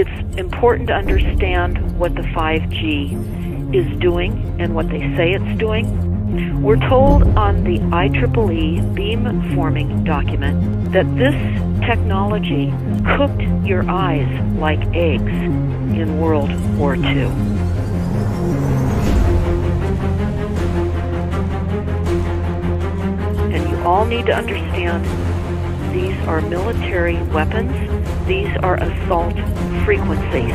It's important to understand what the 5G is doing and what they say it's doing. We're told on the IEEE beamforming document that this technology cooked your eyes like eggs in World War II. And you all need to understand these are military weapons. These are assault frequencies.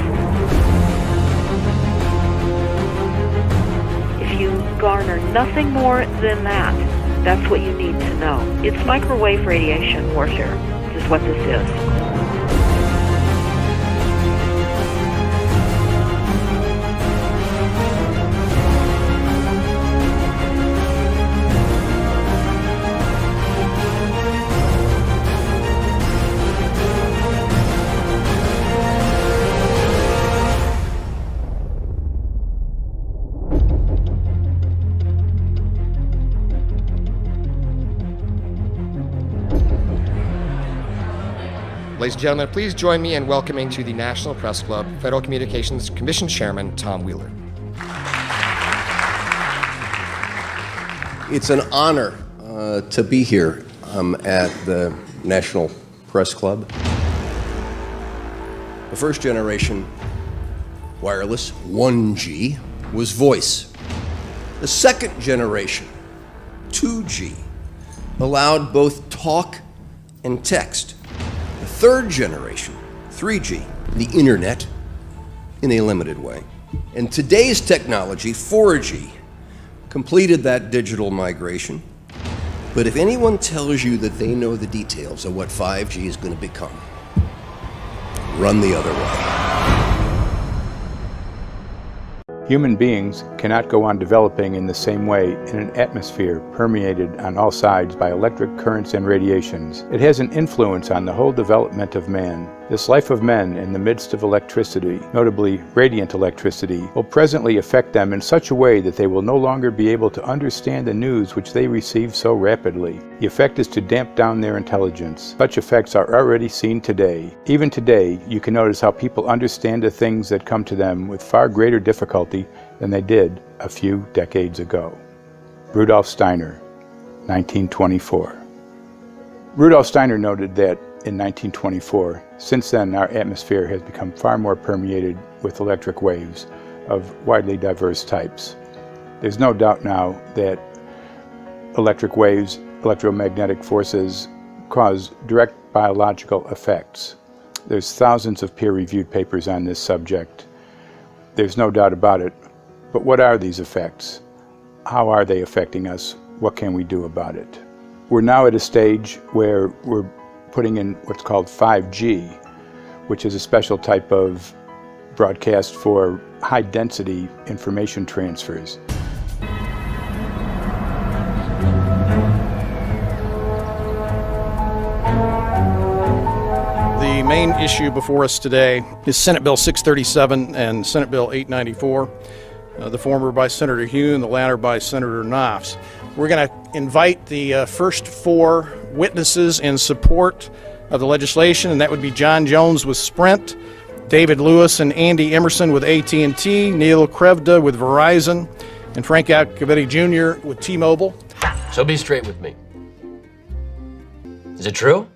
If you garner nothing more than that, that's what you need to know. It's microwave radiation warfare, is what this is. Ladies and gentlemen, please join me in welcoming to the National Press Club Federal Communications Commission Chairman Tom Wheeler. It's an honor to be here at the National Press Club. The first generation wireless, 1G, was voice. The second generation, 2G, allowed both talk and text. The third generation, 3G, the internet, in a limited way. And today's technology, 4G, completed that digital migration. But if anyone tells you that they know the details of what 5G is going to become, run the other way. Human beings cannot go on developing in the same way in an atmosphere permeated on all sides by electric currents and radiations. It has an influence on the whole development of man. This life of men in the midst of electricity, notably radiant electricity, will presently affect them in such a way that they will no longer be able to understand the news which they receive so rapidly. The effect is to damp down their intelligence. Such effects are already seen today. Even today, you can notice how people understand the things that come to them with far greater difficulty than they did a few decades ago. Rudolf Steiner, 1924. Rudolf Steiner noted that in 1924, since then our atmosphere has become far more permeated with electric waves of widely diverse types. There's no doubt now that electric waves, electromagnetic forces, cause direct biological effects. There's thousands of peer-reviewed papers on this subject. There's no doubt about it. But what are these effects? How are they affecting us? What can we do about it? We're now at a stage where we're putting in what's called 5G, which is a special type of broadcast for high-density information transfers. The main issue before us today is Senate Bill 637 and Senate Bill 894, the former by Senator Hugh and the latter by Senator Knopf. We're going to invite the first four witnesses in support of the legislation, and that would be John Jones with Sprint, David Lewis and Andy Emerson with AT&T, Neil Krevda with Verizon, and Frank Iacovetti Jr. with T-Mobile. So be straight with me. Is it true?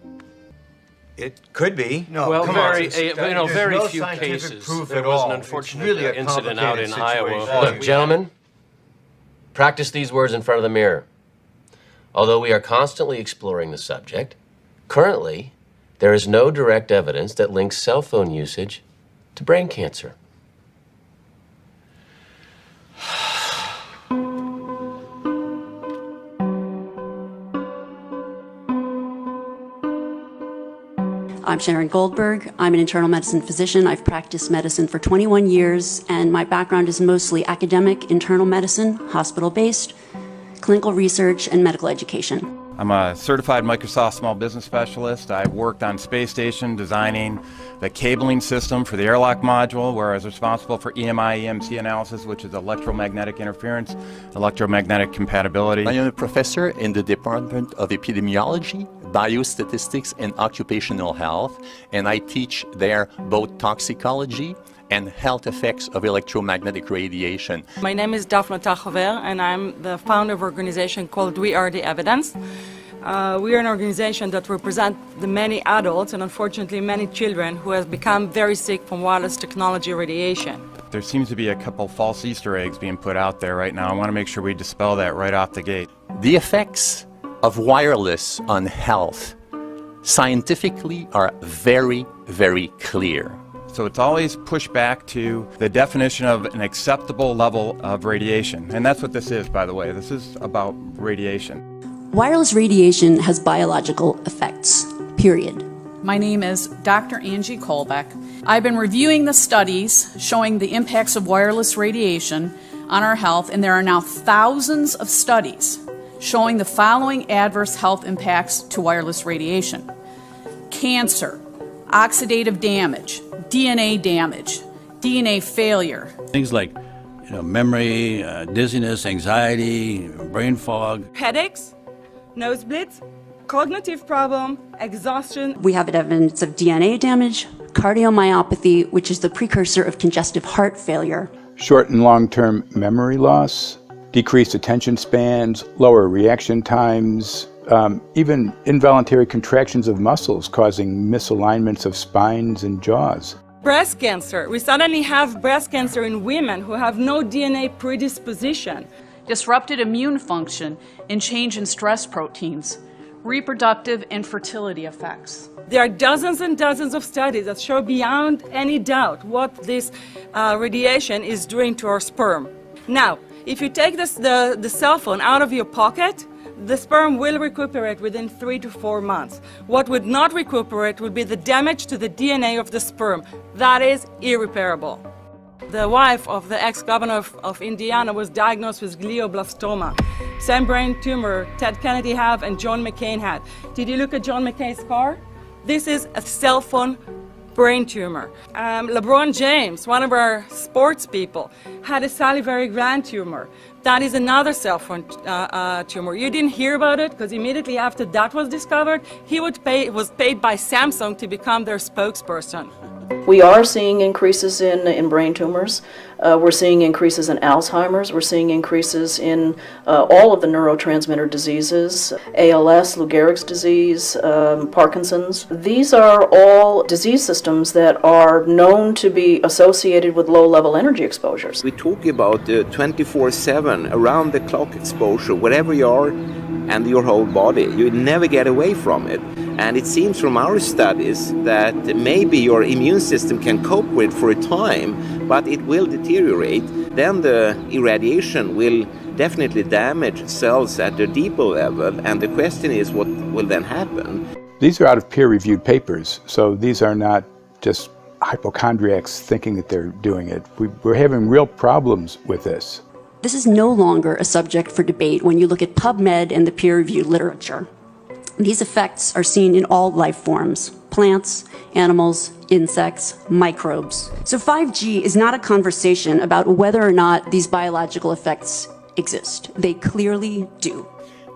It could be. No, well, very few cases. There was an unfortunate incident out in Iowa. Look, gentlemen, practice these words in front of the mirror. Although we are constantly exploring the subject, currently, there is no direct evidence that links cell phone usage to brain cancer. I'm Sharon Goldberg. I'm an internal medicine physician. I've practiced medicine for 21 years, and my background is mostly academic, internal medicine, hospital-based, clinical research, and medical education. I'm a certified Microsoft small business specialist. I've worked on space station designing the cabling system for the airlock module, where I was responsible for EMI, EMC analysis, which is electromagnetic interference, electromagnetic compatibility. I am a professor in the Department of Epidemiology, biostatistics and occupational health, and I teach there both toxicology and health effects of electromagnetic radiation. My name is Daphne Tachover, and I'm the founder of an organization called We Are the Evidence. We are an organization that represents the many adults and unfortunately many children who have become very sick from wireless technology radiation. There seems to be a couple false Easter eggs being put out there right now. I want to make sure we dispel that right off the gate. The effects of wireless on health scientifically are very, very clear. So it's always pushed back to the definition of an acceptable level of radiation. And that's what this is, by the way. This is about radiation. Wireless radiation has biological effects, period. My name is Dr. Angie Kolbeck. I've been reviewing the studies showing the impacts of wireless radiation on our health, and there are now thousands of studies showing the following adverse health impacts to wireless radiation: cancer, oxidative damage, DNA damage, DNA failure. Things like memory, dizziness, anxiety, brain fog. Headaches, nosebleeds, cognitive problem, exhaustion. We have evidence of DNA damage, cardiomyopathy, which is the precursor of congestive heart failure. Short and long-term memory loss, decreased attention spans, lower reaction times, even involuntary contractions of muscles causing misalignments of spines and jaws. Breast cancer. We suddenly have breast cancer in women who have no DNA predisposition. Disrupted immune function and change in stress proteins, reproductive and fertility effects. There are dozens and dozens of studies that show beyond any doubt what this radiation is doing to our sperm. Now, if you take the cell phone out of your pocket, the sperm will recuperate within 3 to 4 months. What would not recuperate would be the damage to the DNA of the sperm. That is irreparable. The wife of the ex-governor of Indiana was diagnosed with glioblastoma. Same brain tumor Ted Kennedy had and John McCain had. Did you look at John McCain's scar? This is a cell phone brain tumor. LeBron James, one of our sports people, had a salivary gland tumor. That is another cell phone tumor. You didn't hear about it because immediately after that was discovered, he was paid by Samsung to become their spokesperson. We are seeing increases in brain tumors. We're seeing increases in Alzheimer's. We're seeing increases in all of the neurotransmitter diseases, ALS, Lou Gehrig's disease, Parkinson's. These are all disease systems that are known to be associated with low-level energy exposures. We talk about 24/7, around-the-clock exposure, wherever you are and your whole body. You never get away from it. And it seems from our studies that maybe your immune system can cope with for a time, but it will deteriorate. Then the irradiation will definitely damage cells at a deeper level, and the question is what will then happen? These are out of peer-reviewed papers, so these are not just hypochondriacs thinking that they're doing it. We're having real problems with this. This is no longer a subject for debate when you look at PubMed and the peer-reviewed literature. These effects are seen in all life forms: plants, animals, insects, microbes. So 5G is not a conversation about whether or not these biological effects exist. They clearly do.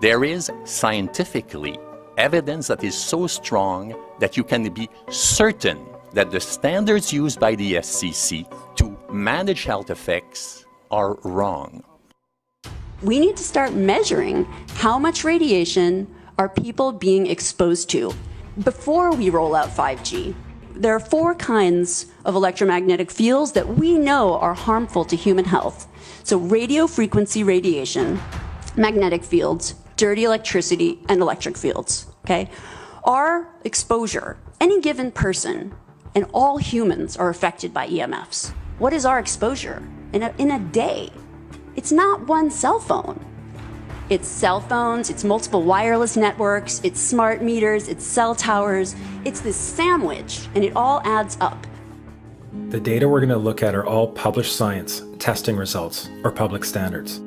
There is scientifically evidence that is so strong that you can be certain that the standards used by the FCC to manage health effects are wrong. We need to start measuring how much radiation are people being exposed to before we roll out 5G. There are 4 kinds of electromagnetic fields that we know are harmful to human health. So radio frequency radiation, magnetic fields, dirty electricity, and electric fields, okay? Our exposure, any given person, and all humans are affected by EMFs. What is our exposure in a day? It's not one cell phone. It's cell phones, it's multiple wireless networks, it's smart meters, it's cell towers. It's this sandwich, and it all adds up. The data we're going to look at are all published science, testing results, or public standards.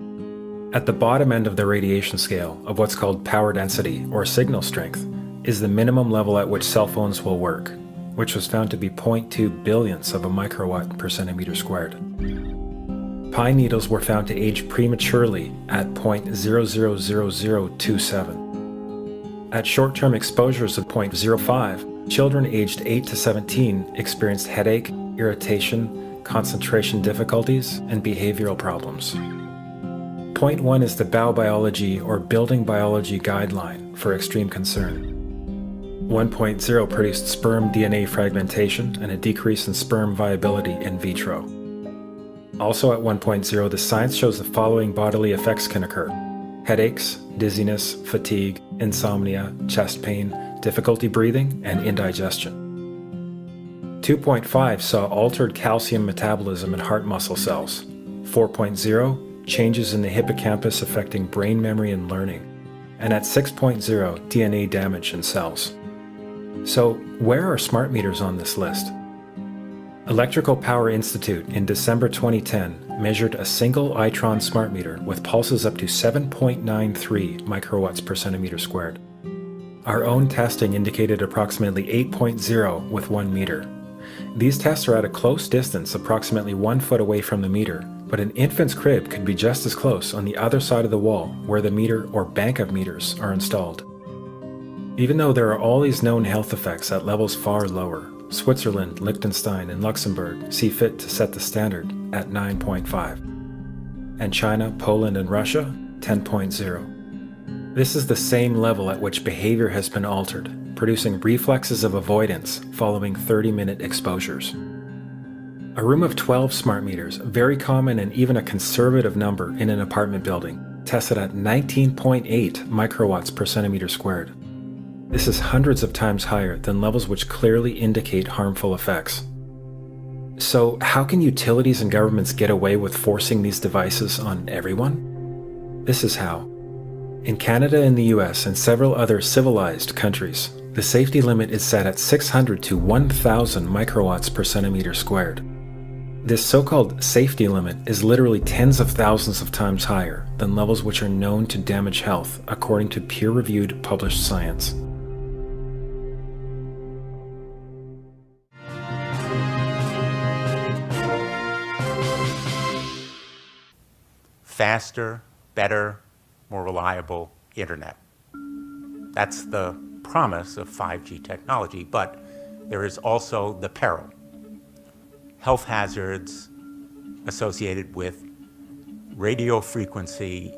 At the bottom end of the radiation scale of what's called power density, or signal strength, is the minimum level at which cell phones will work, which was found to be 0.2 billionths of a microwatt per centimeter squared. Pine needles were found to age prematurely at 0.00027. At short-term exposures of 0.05, children aged 8 to 17 experienced headache, irritation, concentration difficulties, and behavioral problems. 0.1 is the Biobiology or Building Biology Guideline for extreme concern. 1.0 produced sperm DNA fragmentation and a decrease in sperm viability in vitro. Also at 1.0, the science shows the following bodily effects can occur: headaches, dizziness, fatigue, insomnia, chest pain, difficulty breathing, and indigestion. 2.5 saw altered calcium metabolism in heart muscle cells. 4.0, changes in the hippocampus affecting brain memory and learning. And at 6.0, DNA damage in cells. So, where are smart meters on this list? Electrical Power Institute in December 2010 measured a single Itron smart meter with pulses up to 7.93 microwatts per centimeter squared. Our own testing indicated approximately 8.0 with 1 meter. These tests are at a close distance, approximately 1 foot away from the meter, but an infant's crib could be just as close on the other side of the wall where the meter or bank of meters are installed. Even though there are all these known health effects at levels far lower, Switzerland, Liechtenstein, and Luxembourg see fit to set the standard at 9.5. And China, Poland, and Russia, 10.0. This is the same level at which behavior has been altered, producing reflexes of avoidance following 30-minute exposures. A room of 12 smart meters, very common and even a conservative number in an apartment building, tested at 19.8 microwatts per centimeter squared. This is hundreds of times higher than levels which clearly indicate harmful effects. So, how can utilities and governments get away with forcing these devices on everyone? This is how. In Canada and the US and several other civilized countries, the safety limit is set at 600 to 1,000 microwatts per centimeter squared. This so-called safety limit is literally tens of thousands of times higher than levels which are known to damage health, according to peer-reviewed published science. Faster, better, more reliable internet. That's the promise of 5G technology, but there is also the peril. Health hazards associated with radio frequency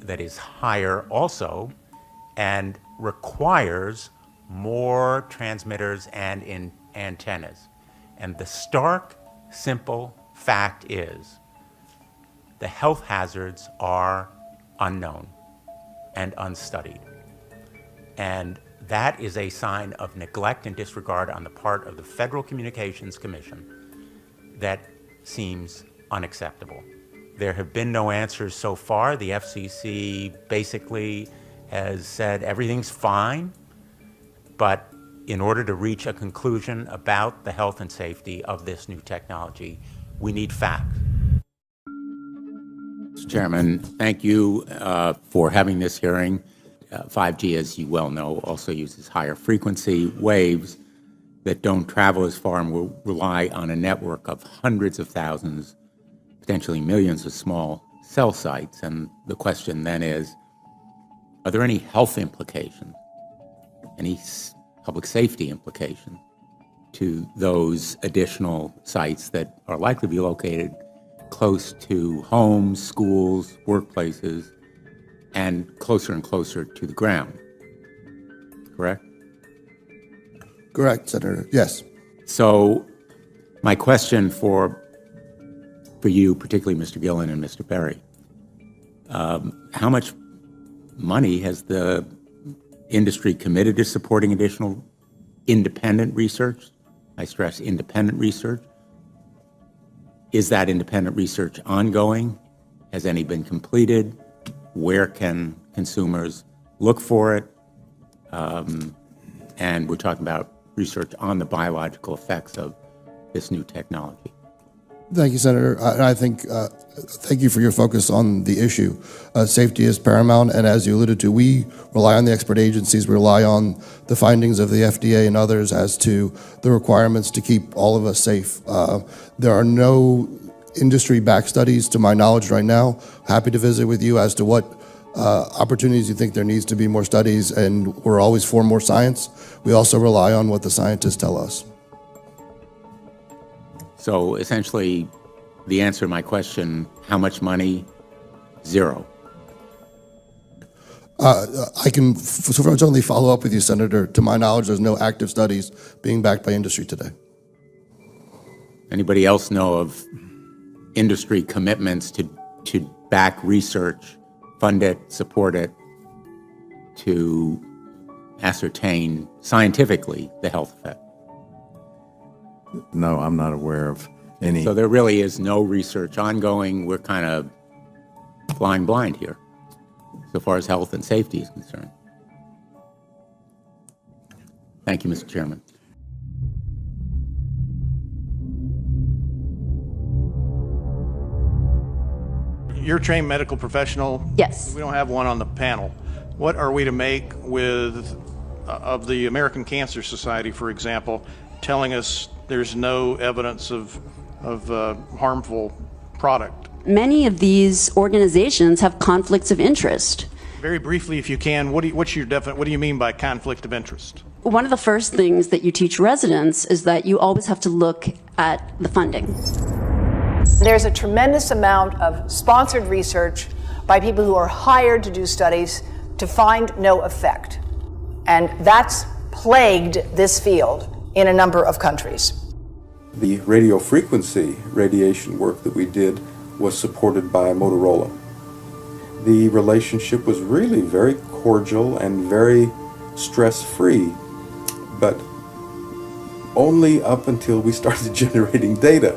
that is higher also and requires more transmitters and antennas. And the stark, simple fact is the health hazards are unknown and unstudied. And that is a sign of neglect and disregard on the part of the Federal Communications Commission that seems unacceptable. There have been no answers so far. The FCC basically has said everything's fine, but in order to reach a conclusion about the health and safety of this new technology, we need facts. Mr. Chairman, thank you for having this hearing. 5G, as you well know, also uses higher frequency waves that don't travel as far and will rely on a network of hundreds of thousands, potentially millions of small cell sites. And the question then is, are there any health implications, any public safety implications to those additional sites that are likely to be located close to homes, schools, workplaces, and closer to the ground? Correct? Correct, Senator. Yes. So my question for you, particularly Mr. Gillen and Mr. Berry, how much money has the industry committed to supporting additional independent research? I stress independent research. Is that independent research ongoing? Has any been completed? Where can consumers look for it? And we're talking about research on the biological effects of this new technology. Thank you, Senator. I think, thank you for your focus on the issue. Safety is paramount, and as you alluded to, we rely on the expert agencies, we rely on the findings of the FDA and others as to the requirements to keep all of us safe. There are no industry-backed studies, to my knowledge right now. Happy to visit with you as to what opportunities you think there needs to be more studies, and we're always for more science. We also rely on what the scientists tell us. So essentially, the answer to my question, how much money? Zero. I can certainly follow up with you, Senator. To my knowledge, there's no active studies being backed by industry today. Anybody else know of industry commitments to back research, fund it, support it, to ascertain scientifically the health effect? No, I'm not aware of any. So there really is no research ongoing. We're kind of flying blind here, so far as health and safety is concerned. Thank you, Mr. Chairman. You're a trained medical professional. Yes. We don't have one on the panel. What are we to make of the American Cancer Society, for example, telling us there's no evidence of harmful product? Many of these organizations have conflicts of interest. Very briefly, if you can, what do you mean by conflict of interest? One of the first things that you teach residents is that you always have to look at the funding. There's a tremendous amount of sponsored research by people who are hired to do studies to find no effect. And that's plagued this field in a number of countries. The radio frequency radiation work that we did was supported by Motorola. The relationship was really very cordial and very stress-free, but only up until we started generating data.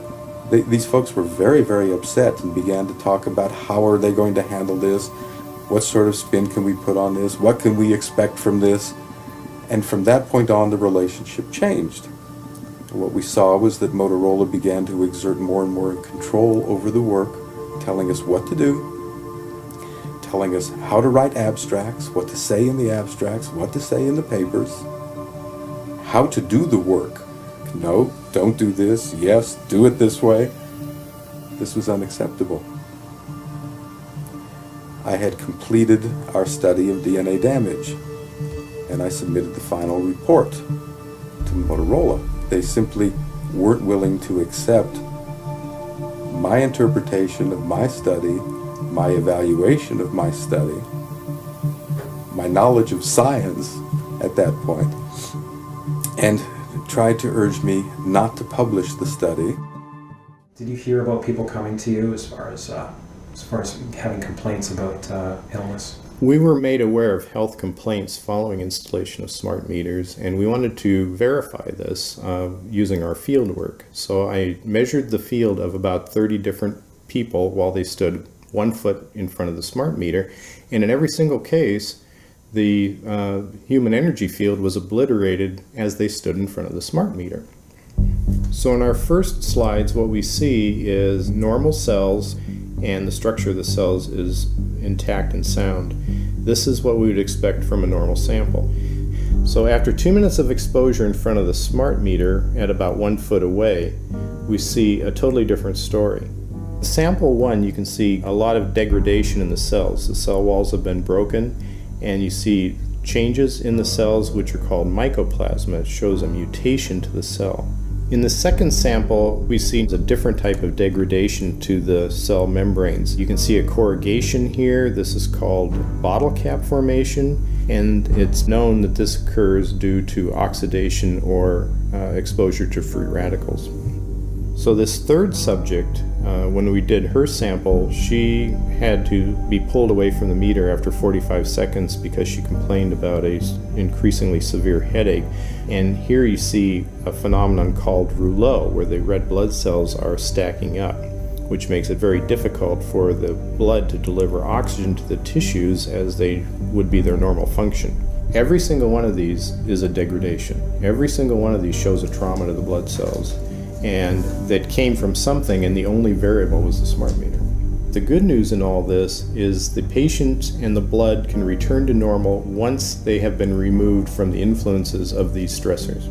These folks were very, very upset and began to talk about how are they going to handle this, what sort of spin can we put on this, what can we expect from this, and from that point on the relationship changed. What we saw was that Motorola began to exert more and more control over the work, telling us what to do, telling us how to write abstracts, what to say in the abstracts, what to say in the papers, how to do the work. No, don't do this. Yes, do it this way. This was unacceptable. I had completed our study of DNA damage, and I submitted the final report to Motorola. They simply weren't willing to accept my interpretation of my study, my evaluation of my study, my knowledge of science at that point, and tried to urge me not to publish the study. Did you hear about people coming to you as far as having complaints about illness? We were made aware of health complaints following installation of smart meters, and we wanted to verify this using our field work. So I measured the field of about 30 different people while they stood 1 foot in front of the smart meter, and in every single case, the human energy field was obliterated as they stood in front of the smart meter. So in our first slides, what we see is normal cells, and the structure of the cells is intact and sound. This is what we would expect from a normal sample. So after 2 minutes of exposure in front of the smart meter at about 1 foot away, we see a totally different story. Sample 1, you can see a lot of degradation in the cells. The cell walls have been broken, and you see changes in the cells which are called mycoplasma. It shows a mutation to the cell. In the second sample, we see a different type of degradation to the cell membranes. You can see a corrugation here. This is called bottle cap formation, and it's known that this occurs due to oxidation or exposure to free radicals. So this third subject, when we did her sample, she had to be pulled away from the meter after 45 seconds because she complained about an increasingly severe headache. And here you see a phenomenon called rouleau, where the red blood cells are stacking up, which makes it very difficult for the blood to deliver oxygen to the tissues as they would be their normal function. Every single one of these is a degradation. Every single one of these shows a trauma to the blood cells, and that came from something, and the only variable was the smart meter. The good news in all this is the patient and the blood can return to normal once they have been removed from the influences of these stressors.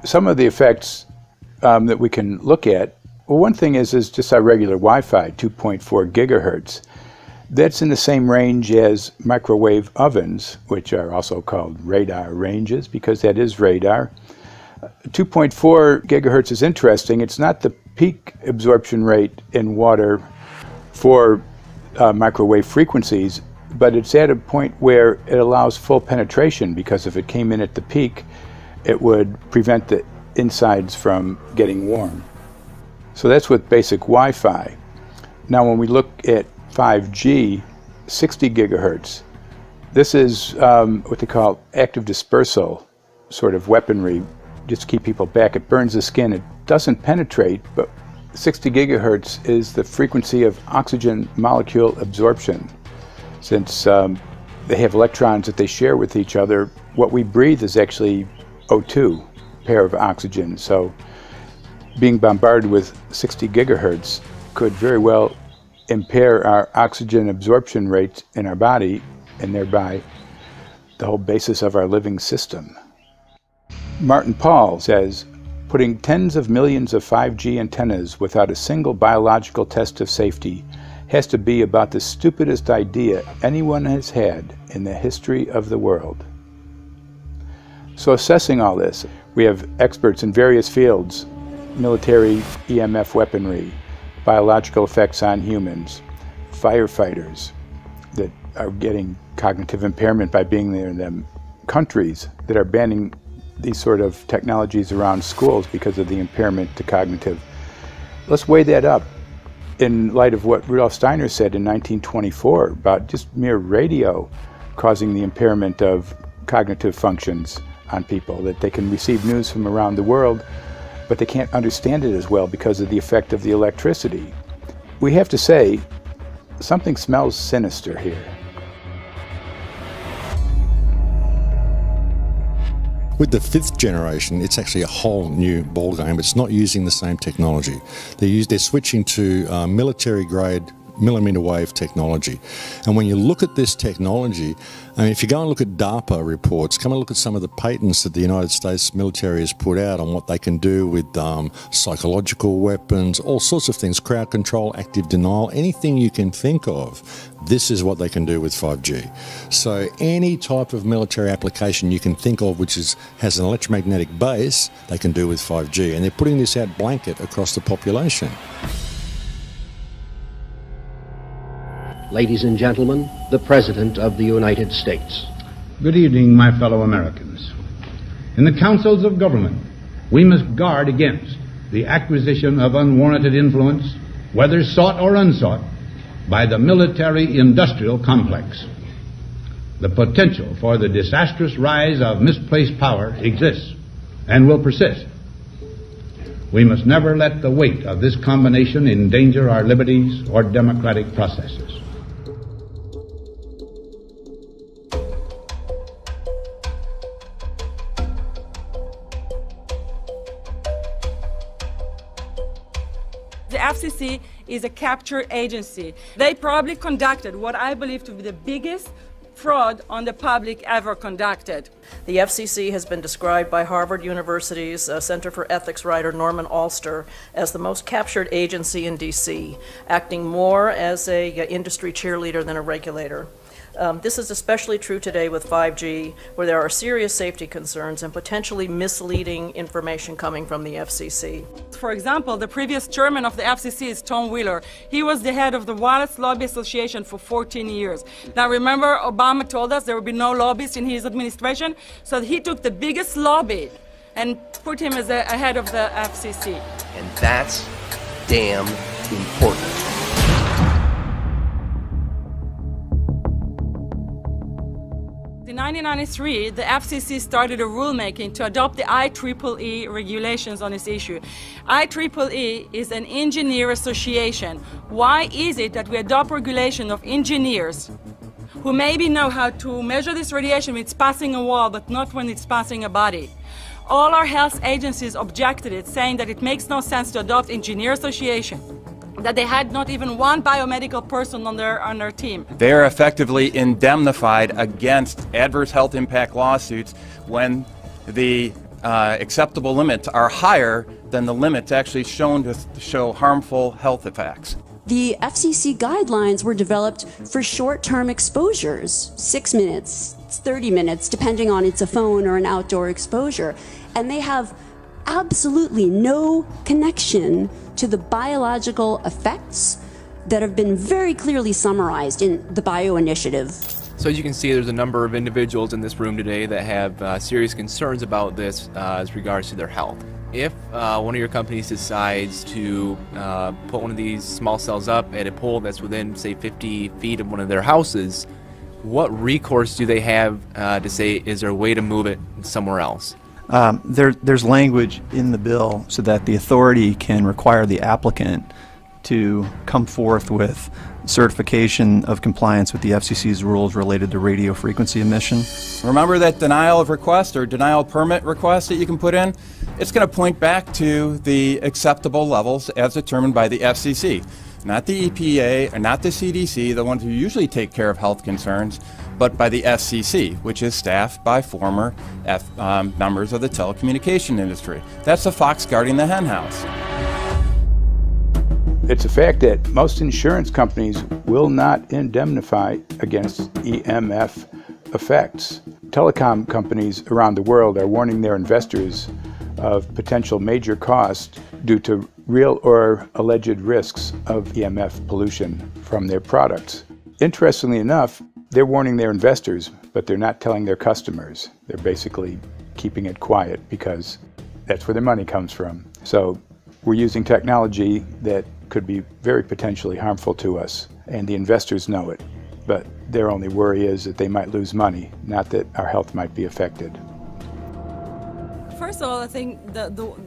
some of the effects that we can look at, well, one thing is just our regular Wi-Fi, 2.4 gigahertz. That's in the same range as microwave ovens, which are also called radar ranges, because that is radar. 2.4 gigahertz is interesting. It's not the peak absorption rate in water for microwave frequencies, but it's at a point where it allows full penetration, because if it came in at the peak, it would prevent the insides from getting warm. So that's with basic Wi-Fi. Now when we look at 5G, 60 gigahertz, this is what they call active dispersal sort of weaponry, just to keep people back. It burns the skin. It doesn't penetrate, but 60 gigahertz is the frequency of oxygen molecule absorption. Since they have electrons that they share with each other, what we breathe is actually O2, pair of oxygen. So being bombarded with 60 gigahertz could very well impair our oxygen absorption rates in our body, and thereby the whole basis of our living system. Martin Pall says, putting tens of millions of 5G antennas without a single biological test of safety has to be about the stupidest idea anyone has had in the history of the world. So assessing all this, we have experts in various fields: military EMF weaponry, biological effects on humans, firefighters that are getting cognitive impairment by being there in them, countries that are banning these sort of technologies around schools because of the impairment to cognitive. Let's weigh that up in light of what Rudolf Steiner said in 1924 about just mere radio causing the impairment of cognitive functions on people, that they can receive news from around the world, but they can't understand it as well because of the effect of the electricity. We have to say, something smells sinister here. With the 5th generation, it's actually a whole new ballgame. It's not using the same technology. They're switching to military-grade millimeter wave technology. And when you look at this technology, I mean, if you go and look at DARPA reports, come and look at some of the patents that the United States military has put out on what they can do with psychological weapons, all sorts of things, crowd control, active denial, anything you can think of. This is what they can do with 5G. So any type of military application you can think of which has an electromagnetic base, they can do with 5G. And they're putting this out blanket across the population. Ladies and gentlemen, the President of the United States. Good evening, my fellow Americans. In the councils of government, we must guard against the acquisition of unwarranted influence, whether sought or unsought, by the military-industrial complex. The potential for the disastrous rise of misplaced power exists and will persist. We must never let the weight of this combination endanger our liberties or democratic processes. The FCC is a capture agency. They probably conducted what I believe to be the biggest fraud on the public ever conducted. The FCC has been described by Harvard University's Center for Ethics writer Norman Alster as the most captured agency in D.C., acting more as an industry cheerleader than a regulator. This is especially true today with 5G, where there are serious safety concerns and potentially misleading information coming from the FCC. For example, the previous chairman of the FCC is Tom Wheeler. He was the head of the Wireless Lobby Association for 14 years. Now remember, Obama told us there would be no lobbyists in his administration, so he took the biggest lobby and put him as a head of the FCC. And that's damn important. In 1993, the FCC started a rulemaking to adopt the IEEE regulations on this issue. IEEE is an engineer association. Why is it that we adopt regulation of engineers who maybe know how to measure this radiation when it's passing a wall, but not when it's passing a body? All our health agencies objected it, saying that it makes no sense to adopt engineer association, that they had not even one biomedical person on their team. They are effectively indemnified against adverse health impact lawsuits when the acceptable limits are higher than the limits actually shown to show harmful health effects. The FCC guidelines were developed for short-term exposures, 6 minutes, 30 minutes, depending on it's a phone or an outdoor exposure. And they have absolutely no connection to the biological effects that have been very clearly summarized in the Bio Initiative. So as you can see, there's a number of individuals in this room today that have serious concerns about this as regards to their health. If one of your companies decides to put one of these small cells up at a pole that's within, say, 50 feet of one of their houses, what recourse do they have to say, is there a way to move it somewhere else? There's language in the bill so that the authority can require the applicant to come forth with certification of compliance with the FCC's rules related to radio frequency emission. Remember that denial of request or denial of permit request that you can put in? It's going to point back to the acceptable levels as determined by the FCC. Not the EPA and not the CDC, the ones who usually take care of health concerns, but by the FCC, which is staffed by former members of the telecommunication industry. That's the fox guarding the hen house. It's a fact that most insurance companies will not indemnify against EMF effects. Telecom companies around the world are warning their investors of potential major costs due to real or alleged risks of EMF pollution from their products. Interestingly enough, they're warning their investors, but they're not telling their customers. They're basically keeping it quiet because that's where their money comes from. So we're using technology that could be very potentially harmful to us, and the investors know it. But their only worry is that they might lose money, not that our health might be affected. First of all, I think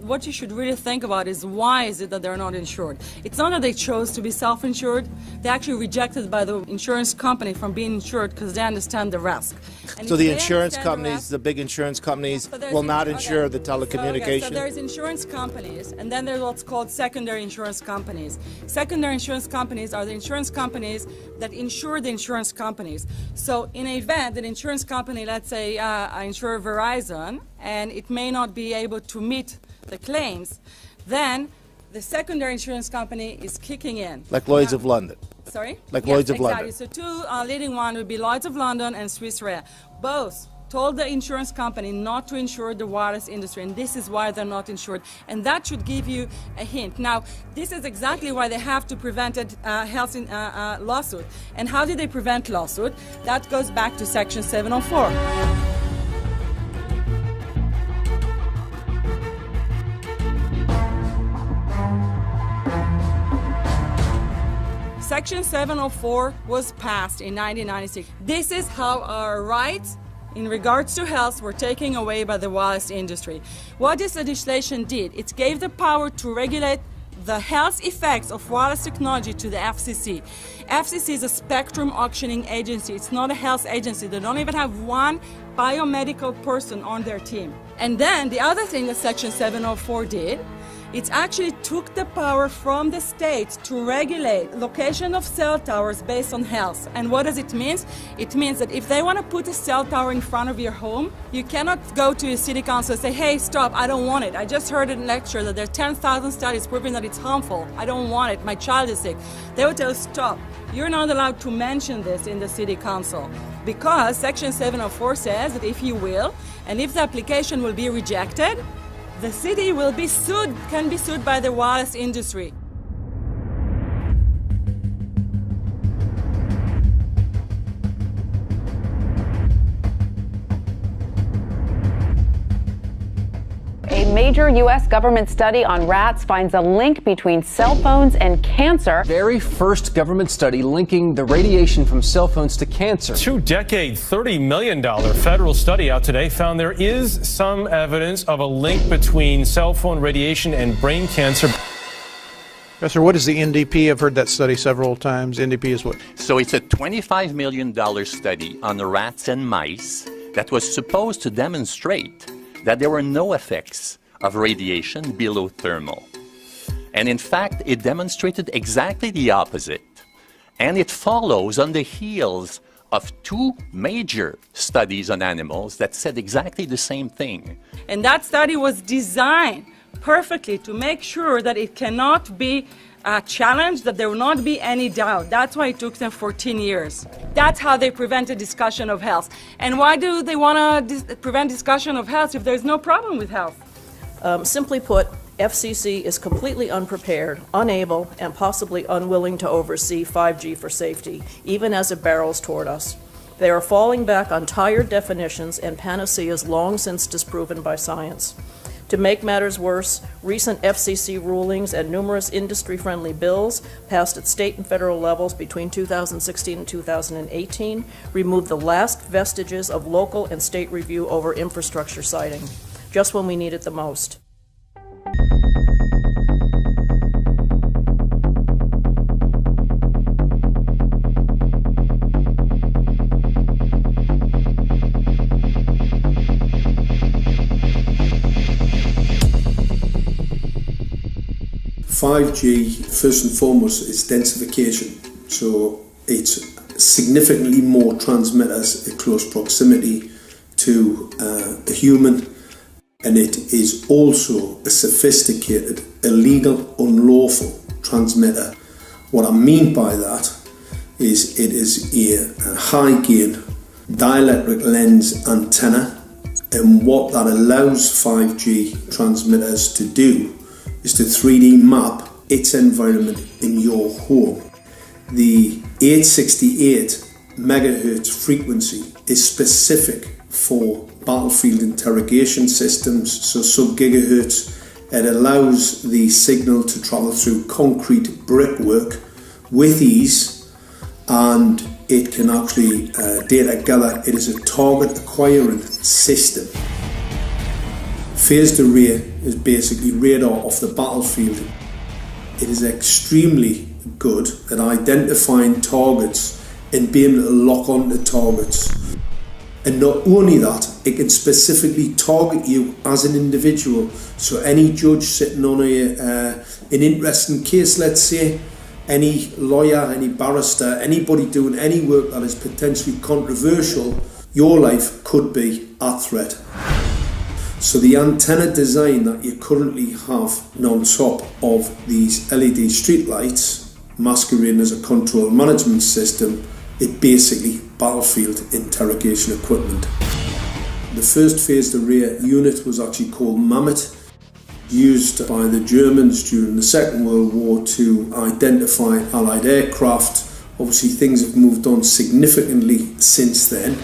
what you should really think about is why is it that they're not insured? It's not that they chose to be self-insured. They actually rejected by the insurance company from being insured because they understand the risk. And so the insurance companies, the big insurance companies, will not insure the telecommunications? So there's insurance companies, and then there's what's called secondary insurance companies. Secondary insurance companies are the insurance companies that insure the insurance companies. So in an event, an insurance company, let's say I insure Verizon, and it may not be able to meet the claims, then the secondary insurance company is kicking in. Like Lloyd's of London. Sorry? Like yes, Lloyd's of exactly. London. So two leading one would be Lloyd's of London and Swiss Re. Both told the insurance company not to insure the wireless industry, and this is why they're not insured. And that should give you a hint. Now, this is exactly why they have to prevent a health lawsuit. And how did they prevent lawsuit? That goes back to Section 704. Section 704 was passed in 1996. This is how our rights in regards to health were taken away by the wireless industry. What this legislation did, it gave the power to regulate the health effects of wireless technology to the FCC. FCC is a spectrum auctioning agency. It's not a health agency. They don't even have one biomedical person on their team. And then the other thing that Section 704 did, it actually took the power from the state to regulate location of cell towers based on health. And what does it mean? It means that if they want to put a cell tower in front of your home, you cannot go to your city council and say, hey, stop, I don't want it. I just heard in a lecture that there are 10,000 studies proving that it's harmful. I don't want it. My child is sick. They will tell you, stop. You're not allowed to mention this in the city council because Section 704 says that if you will, and if the application will be rejected, the city will be sued, can be sued by the wireless industry. A major U.S. government study on rats finds a link between cell phones and cancer. Very first government study linking the radiation from cell phones to cancer. Two-decade, $30 million federal study out today found there is some evidence of a link between cell phone radiation and brain cancer. Professor, what is the NDP? I've heard that study several times. NDP is what? So it's a $25 million study on the rats and mice that was supposed to demonstrate that there were no effects of radiation below thermal. And in fact, it demonstrated exactly the opposite. And it follows on the heels of 2 major studies on animals that said exactly the same thing. And that study was designed perfectly to make sure that it cannot be challenged, that there will not be any doubt. That's why it took them 14 years. That's how they prevented discussion of health. And why do they want to prevent discussion of health if there's no problem with health? Simply put, FCC is completely unprepared, unable, and possibly unwilling to oversee 5G for safety, even as it barrels toward us. They are falling back on tired definitions and panaceas long since disproven by science. To make matters worse, recent FCC rulings and numerous industry-friendly bills passed at state and federal levels between 2016 and 2018 removed the last vestiges of local and state review over infrastructure siting, just when we need it the most. 5G, first and foremost, is densification. So it's significantly more transmitters at close proximity to a human, and it is also a sophisticated, illegal, unlawful transmitter. What I mean by that is it is a high gain dielectric lens antenna, and what that allows 5G transmitters to do is to 3D map its environment in your home. The 868 megahertz frequency is specific for battlefield interrogation systems, so sub-gigahertz. It allows the signal to travel through concrete brickwork with ease, and it can actually data gather. It is a target acquiring system. Phased array is basically radar off the battlefield. It is extremely good at identifying targets and being able to lock onto targets. And not only that, it can specifically target you as an individual. So any judge sitting on an interesting case, let's say, any lawyer, any barrister, anybody doing any work that is potentially controversial, your life could be at threat. So the antenna design that you currently have on top of these LED streetlights, masquerading as a control management system, is basically battlefield interrogation equipment. The first phased array unit was actually called Mammoth, used by the Germans during the Second World War to identify Allied aircraft. Obviously things have moved on significantly since then.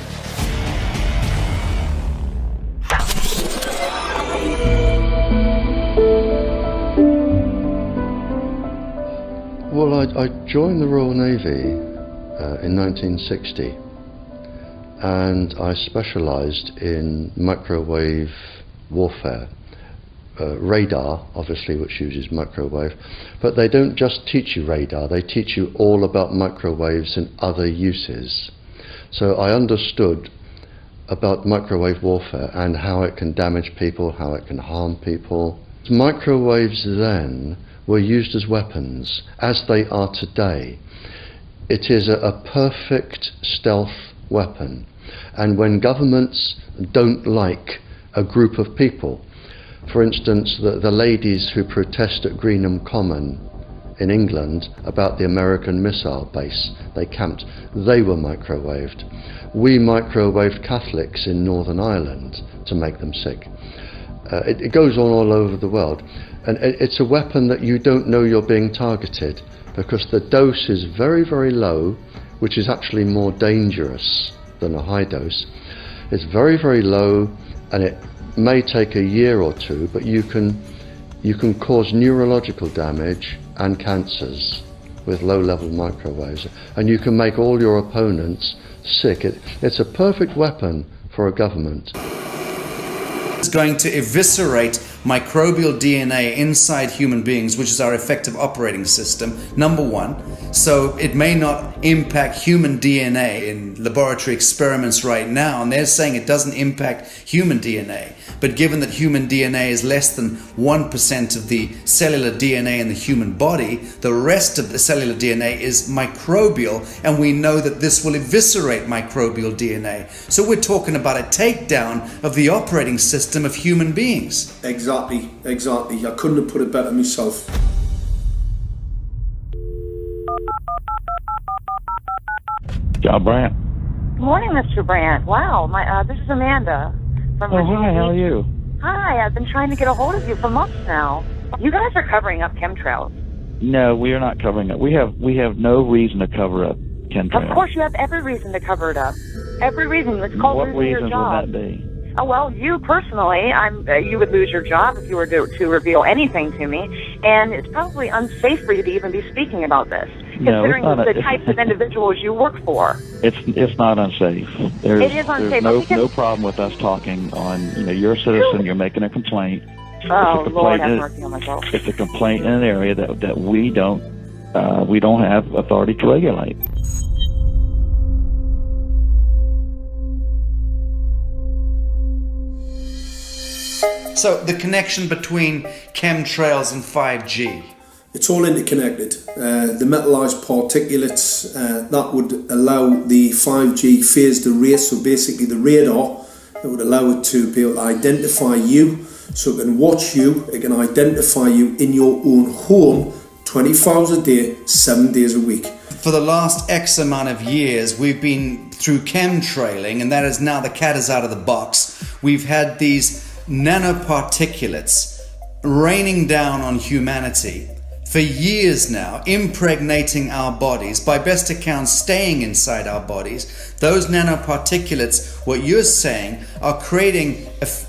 Well, I joined the Royal Navy in 1960, and I specialised in microwave warfare. Radar, obviously, which uses microwave, but they don't just teach you radar, they teach you all about microwaves and other uses. So I understood about microwave warfare and how it can damage people, how it can harm people. Microwaves then were used as weapons, as they are today. It is a perfect stealth weapon, and when governments don't like a group of people, for instance the ladies who protest at Greenham Common in England about the American missile base they camped, they were microwaved. We microwaved Catholics in Northern Ireland to make them sick. It goes on all over the world. And it's a weapon that you don't know you're being targeted, because the dose is very, very low, which is actually more dangerous than a high dose. It's very, very low, and it may take a year or two, but you can cause neurological damage and cancers with low-level microwaves, and you can make all your opponents sick. It's a perfect weapon for a government. It's going to eviscerate microbial DNA inside human beings, which is our effective operating system, number one. So it may not impact human DNA in laboratory experiments right now, and they're saying it doesn't impact human DNA. But given that human DNA is less than 1% of the cellular DNA in the human body, the rest of the cellular DNA is microbial, and we know that this will eviscerate microbial DNA. So we're talking about a takedown of the operating system of human beings. Exactly. I couldn't have put it better myself. John Brandt. Good morning, Mr. Brandt. Wow, this is Amanda from Virginia. Hi, how are you? Hi, I've been trying to get a hold of you for months now. You guys are covering up chemtrails. No, we are not covering it. We have no reason to cover up chemtrails. Of course, you have every reason to cover it up. Every reason. It's called What losing your reasons job. would that be? Oh, well, you personally, you would lose your job if you were to reveal anything to me, and it's probably unsafe for you to even be speaking about this, No, considering it's not the types of individuals you work for. It's not unsafe. It is unsafe. There's no problem with us talking on. You're a citizen. You're making a complaint. Oh, Lord, have in- mercy on myself. It's a complaint in an area that we don't have authority to regulate. So the connection between chemtrails and 5G. It's all interconnected. The metallized particulates, that would allow the 5G phased array, so basically the radar, that would allow it to be able to identify you, so it can watch you, it can identify you in your own home 24 hours a day, 7 days a week. For the last X amount of years, we've been through chemtrailing, and that is now the cat is out of the box. We've had these nanoparticulates raining down on humanity for years now, impregnating our bodies, by best accounts staying inside our bodies. Those nanoparticulates, what you're saying, are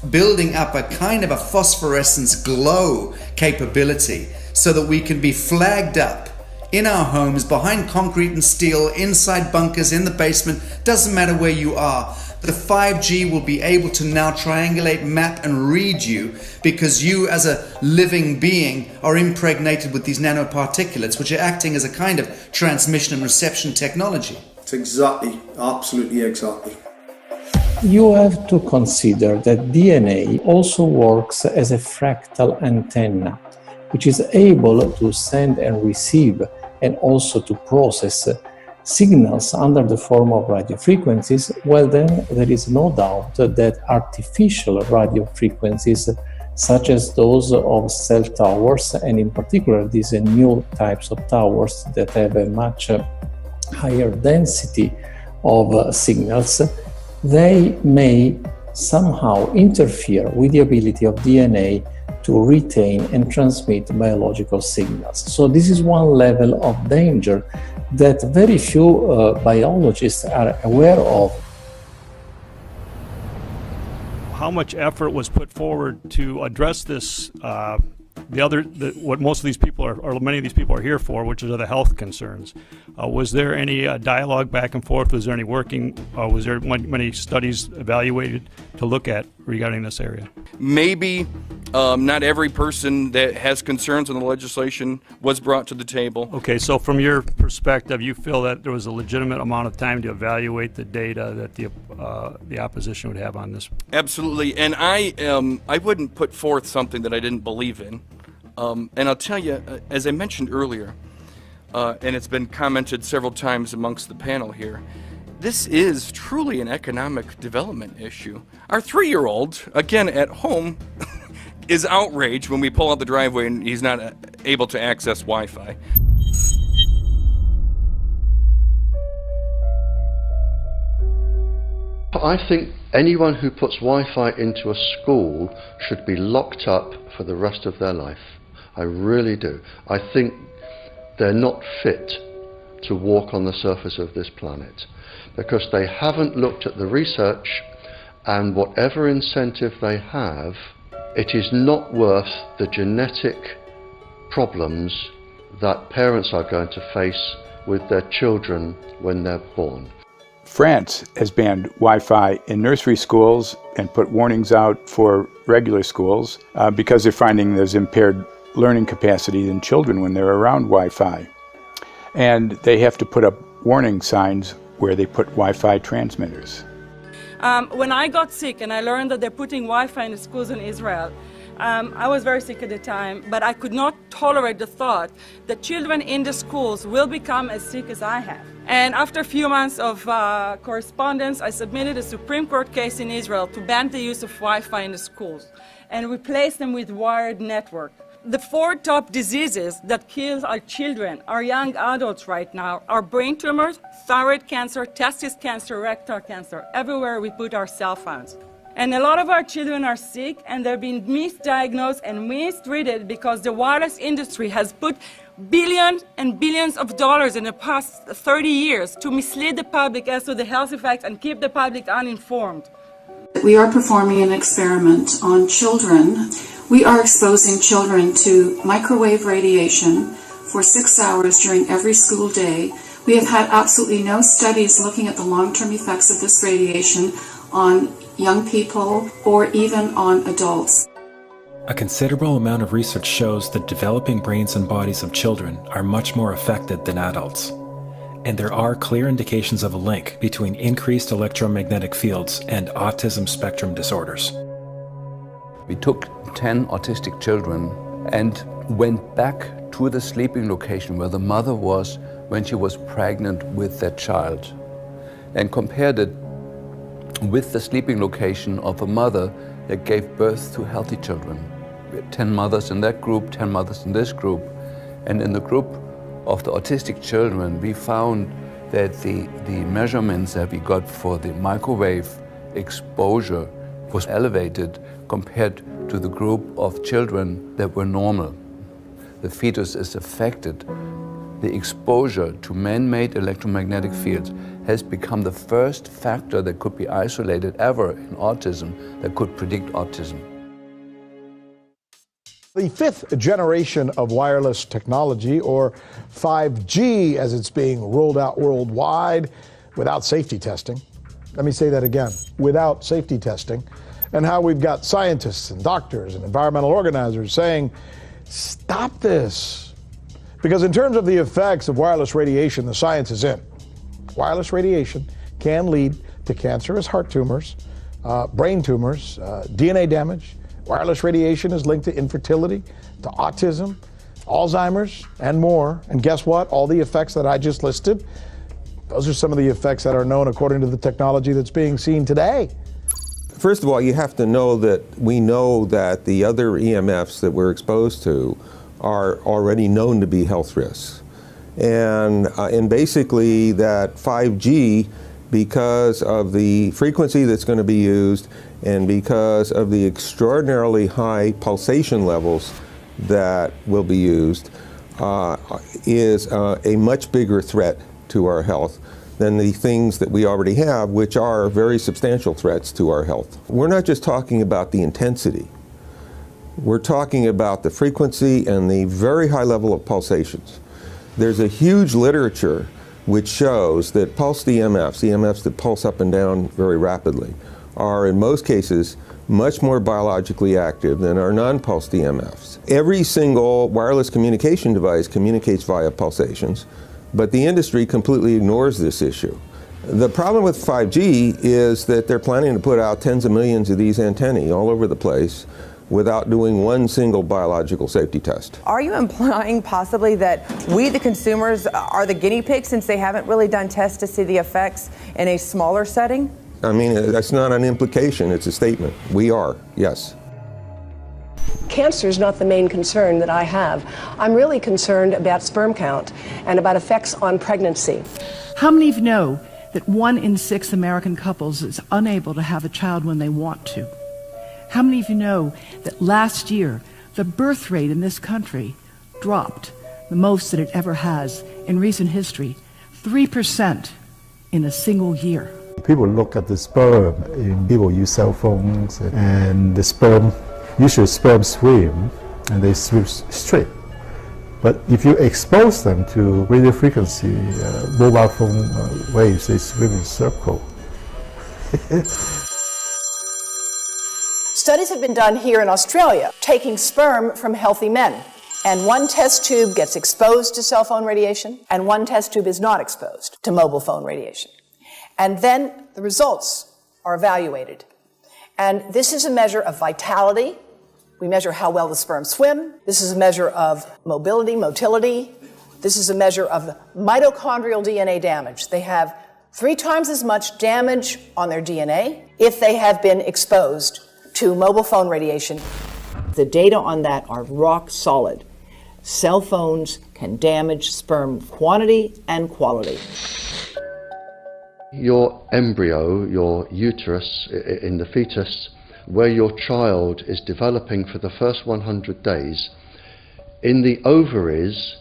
building up a kind of a phosphorescence glow capability so that we can be flagged up in our homes, behind concrete and steel, inside bunkers, in the basement, doesn't matter where you are. The 5G will be able to now triangulate, map and read you, because you as a living being are impregnated with these nanoparticulates, which are acting as a kind of transmission and reception technology. It's exactly, absolutely exactly. You have to consider that DNA also works as a fractal antenna, which is able to send and receive and also to process signals under the form of radio frequencies. Well, then there is no doubt that artificial radio frequencies, such as those of cell towers, and in particular these new types of towers that have a much higher density of signals, they may somehow interfere with the ability of DNA to retain and transmit biological signals. So this is one level of danger that very few biologists are aware of. How much effort was put forward to address this? What most of these people or many of these people are here for, which are the health concerns. Was there any dialogue back and forth? Was there any working? Was there many studies evaluated to look at regarding this area? Maybe not every person that has concerns on the legislation was brought to the table. Okay, so from your perspective, you feel that there was a legitimate amount of time to evaluate the data that the opposition would have on this? Absolutely, and I wouldn't put forth something that I didn't believe in. And I'll tell you, as I mentioned earlier, and it's been commented several times amongst the panel here, this is truly an economic development issue. Our 3-year-old, again at home, is outraged when we pull out the driveway and he's not able to access Wi-Fi. I think anyone who puts Wi-Fi into a school should be locked up for the rest of their life. I really do. I think they're not fit to walk on the surface of this planet because they haven't looked at the research, and whatever incentive they have, it is not worth the genetic problems that parents are going to face with their children when they're born. France has banned Wi-Fi in nursery schools and put warnings out for regular schools because they're finding there's impaired learning capacity in children when they're around Wi-Fi. And they have to put up warning signs where they put Wi-Fi transmitters. When I got sick and I learned that they're putting Wi-Fi in the schools in Israel, I was very sick at the time, but I could not tolerate the thought that children in the schools will become as sick as I have. And after a few months of correspondence, I submitted a Supreme Court case in Israel to ban the use of Wi-Fi in the schools and replace them with wired network. The 4 top diseases that kill our children, our young adults right now, are brain tumors, thyroid cancer, testis cancer, rectal cancer, everywhere we put our cell phones. And a lot of our children are sick and they're being misdiagnosed and mistreated because the wireless industry has put billions and billions of dollars in the past 30 years to mislead the public as to the health effects and keep the public uninformed. We are performing an experiment on children. We are exposing children to microwave radiation for 6 hours during every school day. We have had absolutely no studies looking at the long-term effects of this radiation on young people or even on adults. A considerable amount of research shows that developing brains and bodies of children are much more affected than adults. And there are clear indications of a link between increased electromagnetic fields and autism spectrum disorders. We took 10 autistic children and went back to the sleeping location where the mother was when she was pregnant with that child and compared it with the sleeping location of a mother that gave birth to healthy children. We had 10 mothers in that group, 10 mothers in this group, and in the group of the autistic children we found that the measurements that we got for the microwave exposure was elevated compared to the group of children that were normal. The fetus is affected. The exposure to man-made electromagnetic fields has become the first factor that could be isolated ever in autism that could predict autism. The 5th generation of wireless technology, or 5G as it's being rolled out worldwide without safety testing. Let me say that again, without safety testing. And how we've got scientists and doctors and environmental organizers saying, stop this. Because in terms of the effects of wireless radiation, the science is in. Wireless radiation can lead to cancerous heart tumors, brain tumors, DNA damage. Wireless radiation is linked to infertility, to autism, Alzheimer's, and more. And guess what? All the effects that I just listed, those are some of the effects that are known according to the technology that's being seen today. First of all, you have to know that we know that the other EMFs that we're exposed to are already known to be health risks. And basically that 5G, because of the frequency that's going to be used and because of the extraordinarily high pulsation levels that will be used, is a much bigger threat to our health than the things that we already have, which are very substantial threats to our health. We're not just talking about the intensity. We're talking about the frequency and the very high level of pulsations. There's a huge literature which shows that pulsed EMFs that pulse up and down very rapidly, are in most cases much more biologically active than our non-pulsed EMFs. Every single wireless communication device communicates via pulsations, but the industry completely ignores this issue. The problem with 5G is that they're planning to put out tens of millions of these antennae all over the place without doing one single biological safety test. Are you implying possibly that we, the consumers, are the guinea pigs since they haven't really done tests to see the effects in a smaller setting? I mean, that's not an implication, it's a statement. We are, yes. Cancer is not the main concern that I have. I'm really concerned about sperm count and about effects on pregnancy. How many of you know that 1 in 6 American couples is unable to have a child when they want to? How many of you know that last year the birth rate in this country dropped the most that it ever has in recent history, 3% in a single year? People look at the sperm, and people use cell phones, and the sperm, usually sperm swim, and they swim straight. But if you expose them to radio frequency, mobile phone waves, they swim in a circle. Studies have been done here in Australia, taking sperm from healthy men. And one test tube gets exposed to cell phone radiation, and one test tube is not exposed to mobile phone radiation. And then the results are evaluated. And this is a measure of vitality. We measure how well the sperm swim. This is a measure of motility. This is a measure of mitochondrial DNA damage. They have 3 times as much damage on their DNA if they have been exposed to mobile phone radiation. The data on that are rock solid. Cell phones can damage sperm quantity and quality. Your embryo, your uterus in the fetus, where your child is developing for the first 100 days, in the ovaries,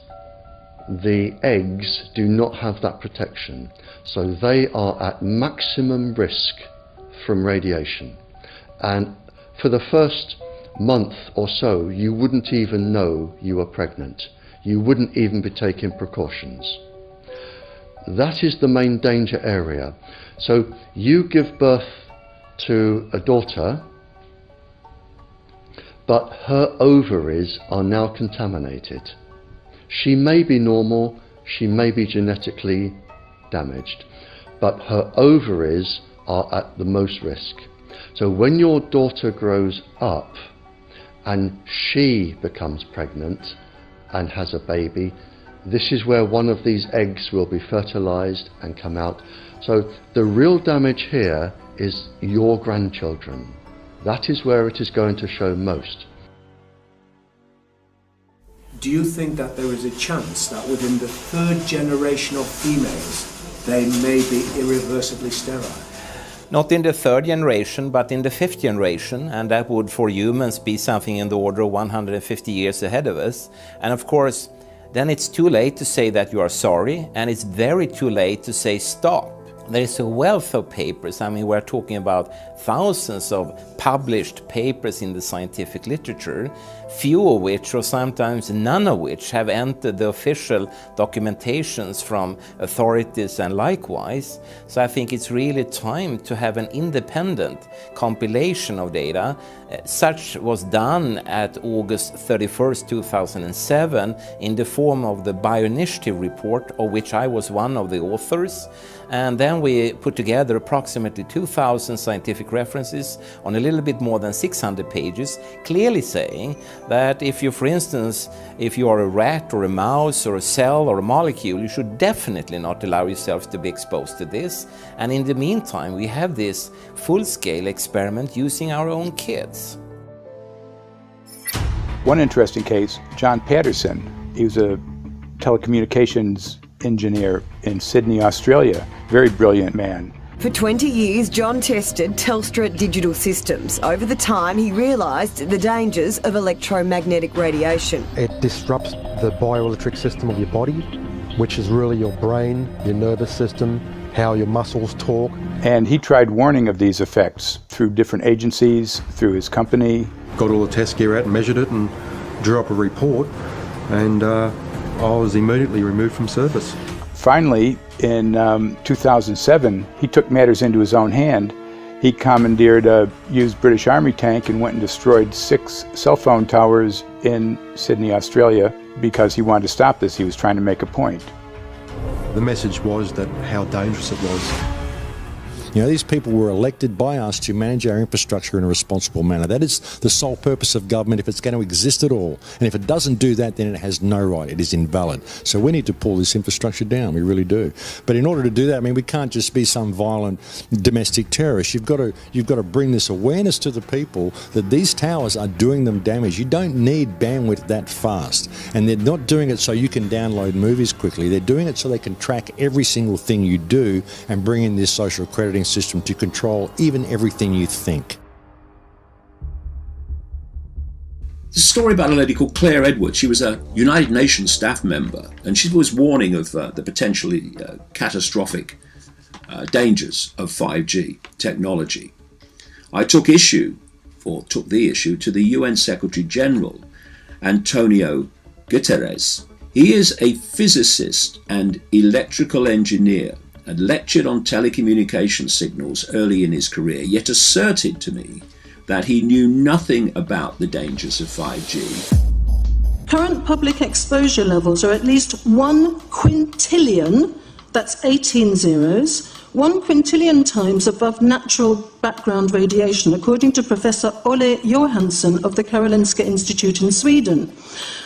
the eggs do not have that protection. So they are at maximum risk from radiation. And for the first month or so, you wouldn't even know you were pregnant. You wouldn't even be taking precautions. That is the main danger area. So you give birth to a daughter, but her ovaries are now contaminated. She may be normal, she may be genetically damaged, but her ovaries are at the most risk. So when your daughter grows up and she becomes pregnant and has a baby, this is where one of these eggs will be fertilized and come out. So the real damage here is your grandchildren. That is where it is going to show most. Do you think that there is a chance that within the 3rd generation of females, they may be irreversibly sterile? Not in the 3rd generation, but in the 5th generation, and that would for humans be something in the order of 150 years ahead of us. And of course, then it's too late to say that you are sorry, and it's very too late to say stop. There is a wealth of papers. I mean, we're talking about thousands of published papers in the scientific literature, few of which, or sometimes none of which, have entered the official documentations from authorities and likewise. So I think it's really time to have an independent compilation of data. Such was done at August 31st, 2007 in the form of the Bioinitiative report, of which I was one of the authors. And then we put together approximately 2,000 scientific references on a little bit more than 600 pages, clearly saying that if you, for instance, if you are a rat or a mouse or a cell or a molecule, you should definitely not allow yourself to be exposed to this. And in the meantime, we have this full-scale experiment using our own kids. One interesting case, John Patterson, he was a telecommunications engineer in Sydney, Australia. Very brilliant man. For 20 years, John tested Telstra digital systems. Over the time, he realised the dangers of electromagnetic radiation. It disrupts the bioelectric system of your body, which is really your brain, your nervous system, how your muscles talk. And he tried warning of these effects through different agencies, through his company. Got all the test gear out and measured it and drew up a report, and I was immediately removed from service. Finally, in 2007, he took matters into his own hand. He commandeered a used British Army tank and went and destroyed 6 cell phone towers in Sydney, Australia, because he wanted to stop this. He was trying to make a point. The message was that how dangerous it was. You know, these people were elected by us to manage our infrastructure in a responsible manner. That is the sole purpose of government if it's going to exist at all. And if it doesn't do that, then it has no right. It is invalid. So we need to pull this infrastructure down. We really do. But in order to do that, I mean, we can't just be some violent domestic terrorist. You've got to bring this awareness to the people that these towers are doing them damage. You don't need bandwidth that fast. And they're not doing it so you can download movies quickly. They're doing it so they can track every single thing you do and bring in this social crediting system to control even everything you think. There's a story about a lady called Claire Edwards. She was a United Nations staff member, and she was warning of the potentially catastrophic dangers of 5G technology. I took the issue to the UN Secretary General, Antonio Guterres, He is a physicist and electrical engineer and lectured on telecommunication signals early in his career, yet asserted to me that he knew nothing about the dangers of 5G. Current public exposure levels are at least 1 quintillion, that's 18 zeros, 1 quintillion times above natural background radiation, according to Professor Olle Johansson of the Karolinska Institute in Sweden.